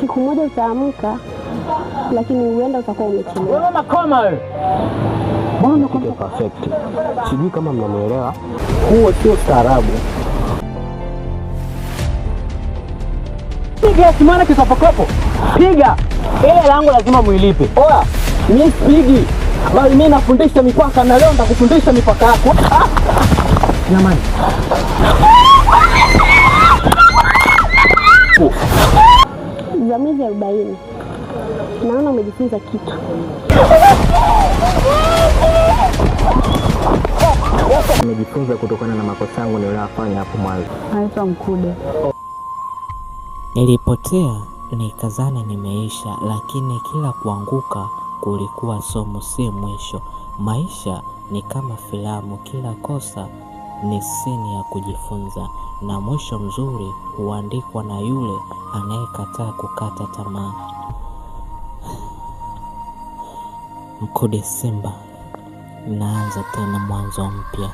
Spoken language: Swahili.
Siku moja utaamka, lakini huenda utakuwa umechelewa. Wewe makoma wewe. Mbona uko perfect? Sijui kama mnanielewa. Huo sio staarabu. Piga simana kisopokopo. Piga. Ile langu lazima muilipe. Oya, mimi sipigi. Bali mimi nafundisha mipaka na leo nitakufundisha mipaka yako. Jamani. Za miezi 40. Naona umejifunza kitu. Nimejifunza kutokana na makosa yangu niliyofanya hapo mwanzo. Anaitwa Mkude. Nilipotea nikazani nimeisha, lakini kila kuanguka kulikuwa somo, si mwisho. Maisha ni kama filamu, kila kosa ni sini ya kujifunza, na mwisho mzuri huandikwa na yule anayekataa kukata tamaa. Mkude Simba, naanza tena mwanzo mpya.